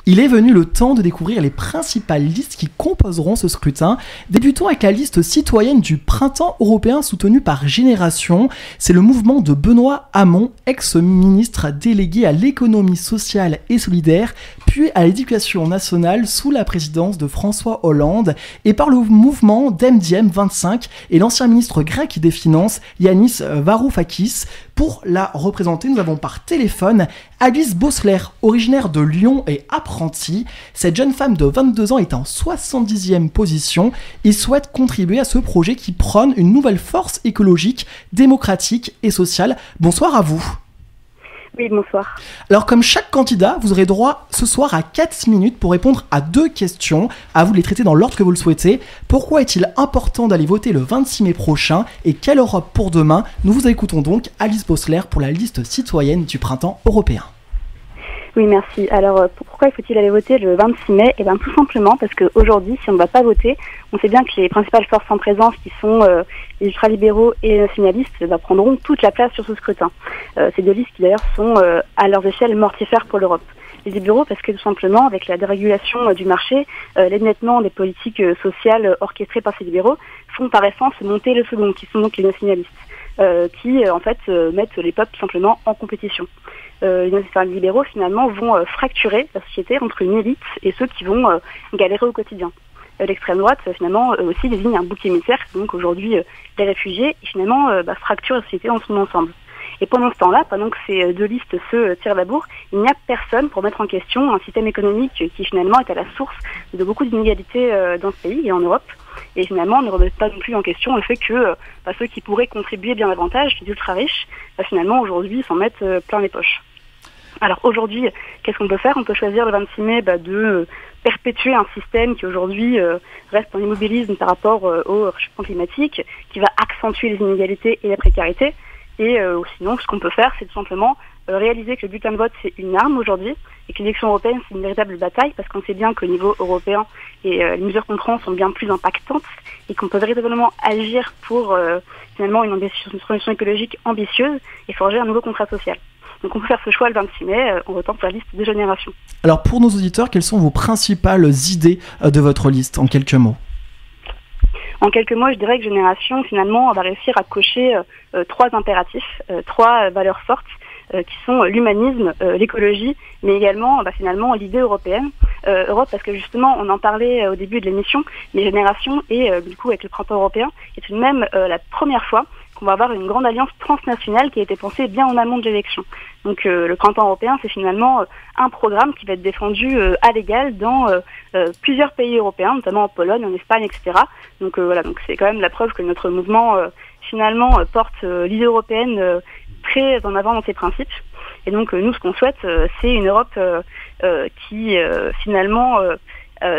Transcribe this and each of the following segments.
Il est venu le temps de découvrir les principales listes qui composeront ce scrutin. Débutons avec la liste citoyenne du printemps européen soutenue par Génération. C'est le mouvement de Benoît Hamon, ex-ministre délégué à l'économie sociale et solidaire, puis à l'éducation nationale sous la présidence de François Hollande, et par le mouvement d'MDM 25 et l'ancien ministre grec des Finances, Yanis Varoufakis. Pour la représenter, nous avons par téléphone Alice Bossler, originaire de Lyon et apprentie. Cette jeune femme de 22 ans est en 70e position et souhaite contribuer à ce projet qui prône une nouvelle force écologique, démocratique et sociale. Bonsoir à vous. Oui, bonsoir. Alors, comme chaque candidat, vous aurez droit ce soir à 4 minutes pour répondre à 2 questions. À vous de les traiter dans l'ordre que vous le souhaitez. Pourquoi est-il important d'aller voter le 26 mai prochain et quelle Europe pour demain? Nous vous écoutons donc Alice Bossler pour la liste citoyenne du printemps européen. Oui, merci. Alors, pourquoi faut-il aller voter le 26 mai? Eh bien, tout simplement parce qu'aujourd'hui, si on ne va pas voter, on sait bien que les principales forces en présence, qui sont les ultralibéraux et les nationalistes, prendront toute la place sur ce scrutin. Ces deux listes qui, d'ailleurs, sont à leurs échelles mortifères pour l'Europe. Les libéraux, parce que tout simplement, avec la dérégulation du marché, l'émiettement des politiques sociales orchestrées par ces libéraux font par essence monter le second, qui sont donc les nationalistes, qui, en fait, mettent les peuples tout simplement en compétition. Les libéraux finalement vont fracturer la société entre une élite et ceux qui vont galérer au quotidien. L'extrême droite finalement aussi désigne un bouc émissaire, donc aujourd'hui les réfugiés, et finalement fracture la société dans son ensemble. Et pendant ce temps-là, pendant que ces deux listes se tirent la bourre, il n'y a personne pour mettre en question un système économique qui finalement est à la source de beaucoup d'inégalités dans ce pays et en Europe. Et finalement, on ne remet pas non plus en question le fait que ceux qui pourraient contribuer bien davantage, les ultra-riches, finalement aujourd'hui s'en mettent plein les poches. Alors aujourd'hui, qu'est-ce qu'on peut faire? On peut choisir le 26 mai de perpétuer un système qui aujourd'hui reste en immobilisme par rapport au réchauffement climatique, qui va accentuer les inégalités et la précarité. Et sinon, ce qu'on peut faire, c'est tout simplement réaliser que le bulletin de vote, c'est une arme aujourd'hui, et que l'élection européenne, c'est une véritable bataille, parce qu'on sait bien qu'au niveau européen, les mesures qu'on prend sont bien plus impactantes, et qu'on peut véritablement agir pour finalement une transition écologique ambitieuse et forger un nouveau contrat social. Donc on peut faire ce choix le 26 mai en votant pour la liste de Génération. Alors pour nos auditeurs, quelles sont vos principales idées de votre liste, en quelques mots? En quelques mots, je dirais que Génération, finalement, va réussir à cocher 3 impératifs, 3 valeurs fortes, qui sont l'humanisme, l'écologie, mais également finalement l'idée européenne. Europe, parce que justement, on en parlait au début de l'émission, mais Génération, et du coup avec le printemps européen, est tout de même la première fois qu'on va avoir une grande alliance transnationale qui a été pensée bien en amont de l'élection. Donc le printemps européen, c'est finalement un programme qui va être défendu à l'égal dans plusieurs pays européens, notamment en Pologne, en Espagne, etc. Donc voilà, donc c'est quand même la preuve que notre mouvement finalement porte l'idée européenne très en avant dans ses principes. Et donc nous, ce qu'on souhaite, c'est une Europe qui finalement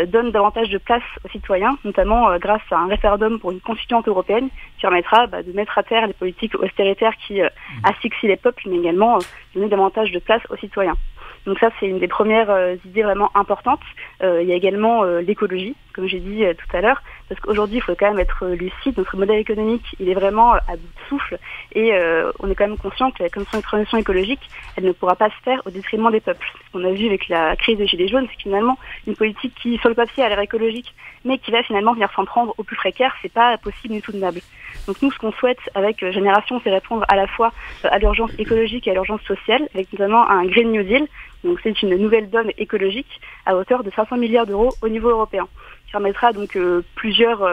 donne davantage de place aux citoyens, notamment grâce à un référendum pour une constituante européenne qui permettra de mettre à terre les politiques austéritaires qui asphyxient les peuples, mais également donner davantage de place aux citoyens. Donc ça, c'est une des premières idées vraiment importantes. Il y a également l'écologie, comme j'ai dit tout à l'heure, parce qu'aujourd'hui, il faut quand même être lucide. Notre modèle économique, il est vraiment à bout de souffle, et on est quand même conscient que la transition écologique, elle ne pourra pas se faire au détriment des peuples. Ce qu'on a vu avec la crise des Gilets jaunes, c'est que finalement, une politique qui, sur le papier, a l'air écologique, mais qui va finalement venir s'en prendre aux plus précaires, c'est pas possible ni soutenable. Donc nous, ce qu'on souhaite avec Génération, c'est répondre à la fois à l'urgence écologique et à l'urgence sociale, avec notamment un Green New Deal. Donc c'est une nouvelle donne écologique à hauteur de 500 milliards d'euros au niveau européen, qui permettra donc plusieurs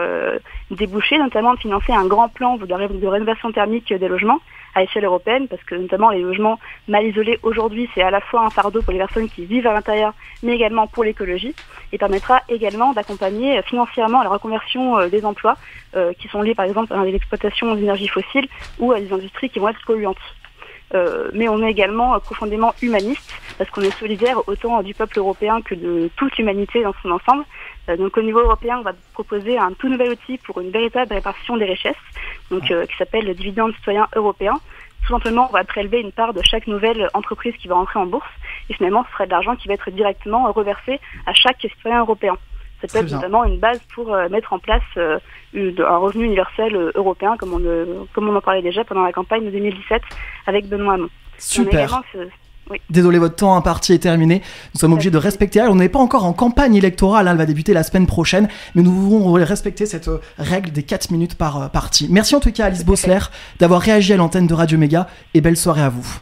débouchés, notamment de financer un grand plan de rénovation thermique des logements à échelle européenne, parce que notamment les logements mal isolés aujourd'hui, c'est à la fois un fardeau pour les personnes qui vivent à l'intérieur, mais également pour l'écologie, et permettra également d'accompagner financièrement la reconversion des emplois qui sont liés par exemple à l'exploitation d'énergies fossiles ou à des industries qui vont être polluantes. Mais on est également profondément humaniste, parce qu'on est solidaire autant du peuple européen que de toute l'humanité dans son ensemble. Donc au niveau européen, on va proposer un tout nouvel outil pour une véritable répartition des richesses, donc qui s'appelle le dividende citoyen européen. Tout simplement, on va prélever une part de chaque nouvelle entreprise qui va entrer en bourse, et finalement, ce sera de l'argent qui va être directement reversé à chaque citoyen européen. Ça peut être notamment une base pour mettre en place un revenu universel européen, comme on en parlait déjà pendant la campagne de 2017 avec Benoît Hamon. Super. Oui. Désolé, votre temps imparti est terminé. Nous sommes obligés de respecter. On n'est pas encore en campagne électorale, elle va débuter la semaine prochaine, mais nous devons respecter cette règle des 4 minutes par parti. Merci en tout cas Alice Bossler d'avoir réagi à l'antenne de Radio Méga et belle soirée à vous.